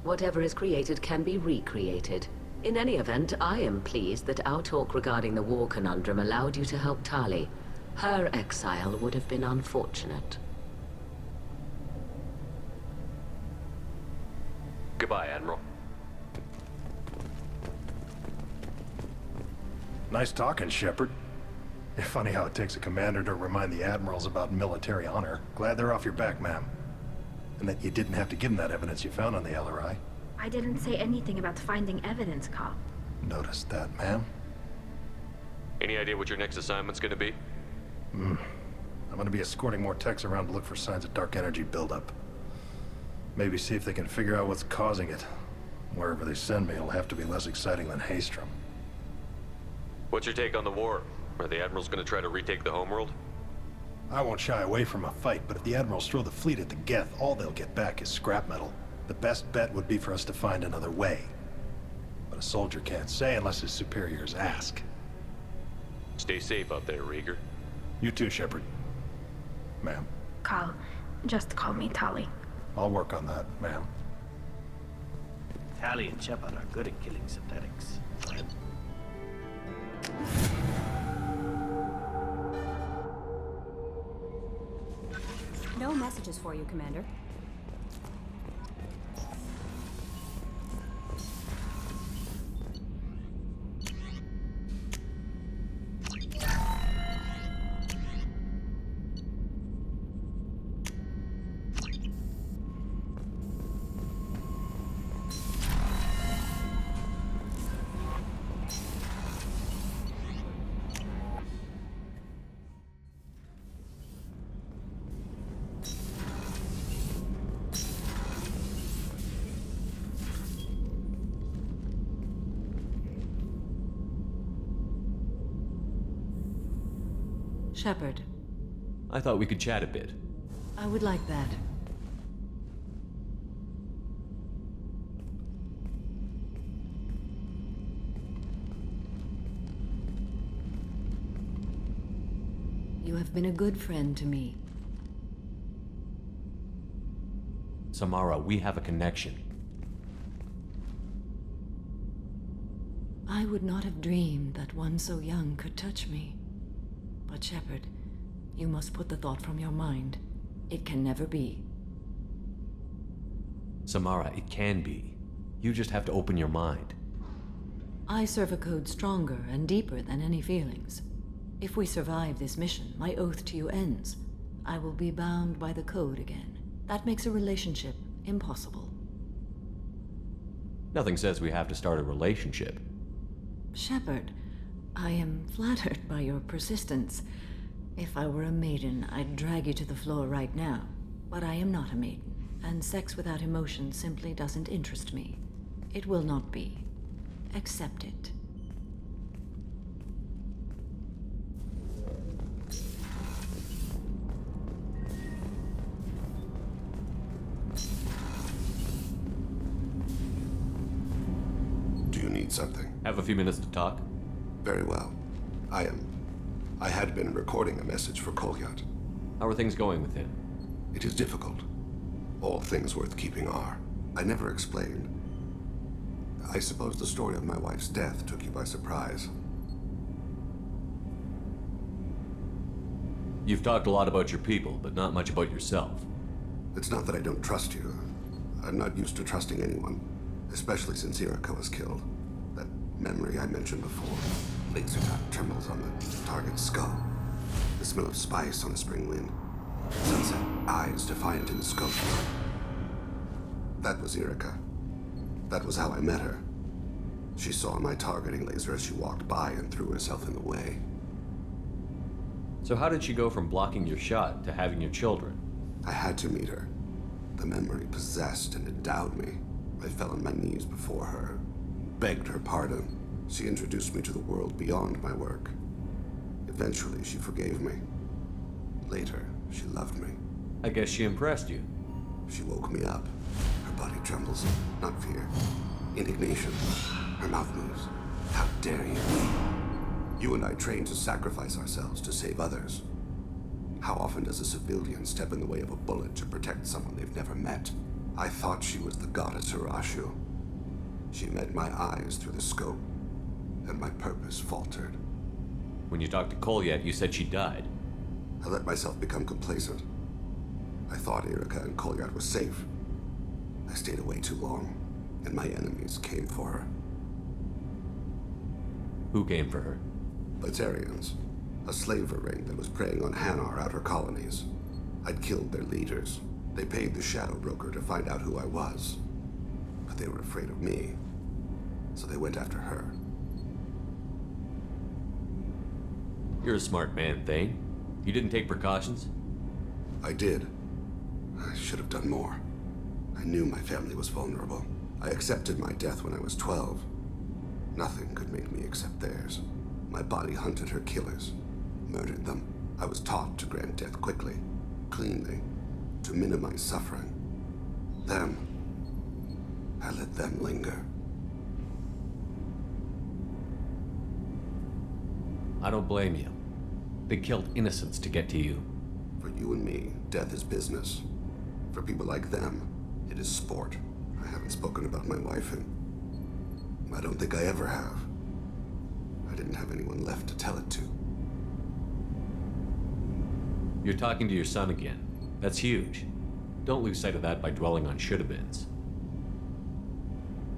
Whatever is created can be recreated. In any event, I am pleased that our talk regarding the war conundrum allowed you to help Tali. Her exile would have been unfortunate. Goodbye, Admiral. Nice talking, Shepard. Funny how it takes a commander to remind the admirals about military honor. Glad they're off your back, ma'am. And that you didn't have to give them that evidence you found on the Alarai. I didn't say anything about finding evidence, Carl. Noticed that, ma'am. Any idea what your next assignment's gonna be? I'm gonna be escorting more techs around to look for signs of dark energy buildup. Maybe see if they can figure out what's causing it. Wherever they send me, it'll have to be less exciting than Haystrom. What's your take on the war? Are the Admirals gonna try to retake the homeworld? I won't shy away from a fight, but if the Admirals throw the fleet at the Geth, all they'll get back is scrap metal. The best bet would be for us to find another way. But a soldier can't say unless his superiors ask. Stay safe out there, Rieger. You too, Shepard. Ma'am. Carl, just call me Tali. I'll work on that, ma'am. Tali and Shepard are good at killing synthetics. No messages for you, Commander. Shepard, I thought we could chat a bit. I would like that. You have been a good friend to me. Samara, we have a connection. I would not have dreamed that one so young could touch me. But Shepard, you must put the thought from your mind. It can never be. Samara, it can be. You just have to open your mind. I serve a code stronger and deeper than any feelings. If we survive this mission, my oath to you ends. I will be bound by the code again. That makes a relationship impossible. Nothing says we have to start a relationship. Shepard, I am flattered by your persistence. If I were a maiden, I'd drag you to the floor right now. But I am not a maiden, and sex without emotion simply doesn't interest me. It will not be. Accept it. Do you need something? Have a few minutes to talk? Very well. I had been recording a message for Kolyat. How are things going with him? It is difficult. All things worth keeping are. I never explained. I suppose the story of my wife's death took you by surprise. You've talked a lot about your people, but not much about yourself. It's not that I don't trust you. I'm not used to trusting anyone, especially since Erica was killed. That memory I mentioned before. Laser dot trembles on the target's skull. The smell of spice on a spring wind. Sunset eyes defiant in the scope. That was Erica. That was how I met her. She saw my targeting laser as she walked by and threw herself in the way. So how did she go from blocking your shot to having your children? I had to meet her. The memory possessed and endowed me. I fell on my knees before her, begged her pardon. She introduced me to the world beyond my work. Eventually, she forgave me. Later, she loved me. I guess she impressed you. She woke me up. Her body trembles, not fear. Indignation. Her mouth moves. How dare you? You and I trained to sacrifice ourselves to save others. How often does a civilian step in the way of a bullet to protect someone they've never met? I thought she was the goddess Hirashu. She met my eyes through the scope, and my purpose faltered. When you talked to Kolyat, you said she died. I let myself become complacent. I thought Erica and Kolyat were safe. I stayed away too long, and my enemies came for her. Who came for her? Batarians. A slaver ring that was preying on Hanar outer colonies. I'd killed their leaders. They paid the shadow broker to find out who I was. But they were afraid of me, so they went after her. You're a smart man, Thane. You didn't take precautions? I did. I should have done more. I knew my family was vulnerable. I accepted my death when I was 12. Nothing could make me accept theirs. My body hunted her killers, murdered them. I was taught to grant death quickly, cleanly, to minimize suffering. Them, I let them linger. I don't blame you. They killed innocents to get to you. For you and me, death is business. For people like them, it is sport. I haven't spoken about my wife, and I don't think I ever have. I didn't have anyone left to tell it to. You're talking to your son again. That's huge. Don't lose sight of that by dwelling on should-have-beens.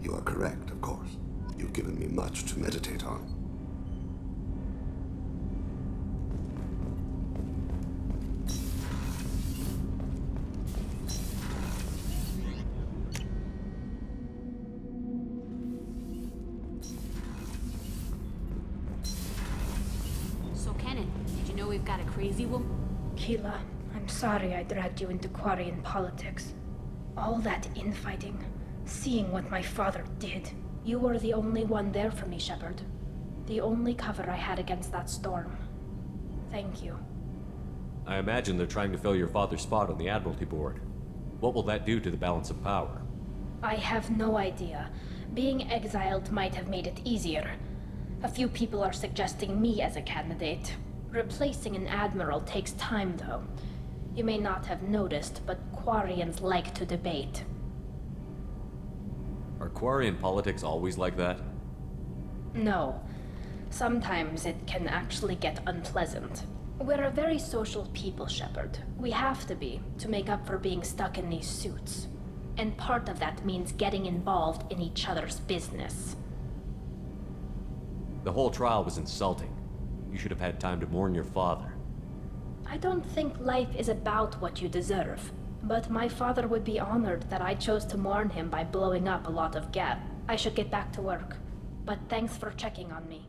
You are correct, of course. You've given me much to meditate on. Got a crazy woman? Keela, I'm sorry I dragged you into Quarian politics. All that infighting, seeing what my father did. You were the only one there for me, Shepard. The only cover I had against that storm. Thank you. I imagine they're trying to fill your father's spot on the Admiralty Board. What will that do to the balance of power? I have no idea. Being exiled might have made it easier. A few people are suggesting me as a candidate. Replacing an admiral takes time, though. You may not have noticed, but Quarians like to debate. Are Quarian politics always like that? No. Sometimes it can actually get unpleasant. We're a very social people, Shepard. We have to be, to make up for being stuck in these suits. And part of that means getting involved in each other's business. The whole trial was insulting. You should have had time to mourn your father. I don't think life is about what you deserve, but my father would be honored that I chose to mourn him by blowing up a lot of gas. I should get back to work, but thanks for checking on me.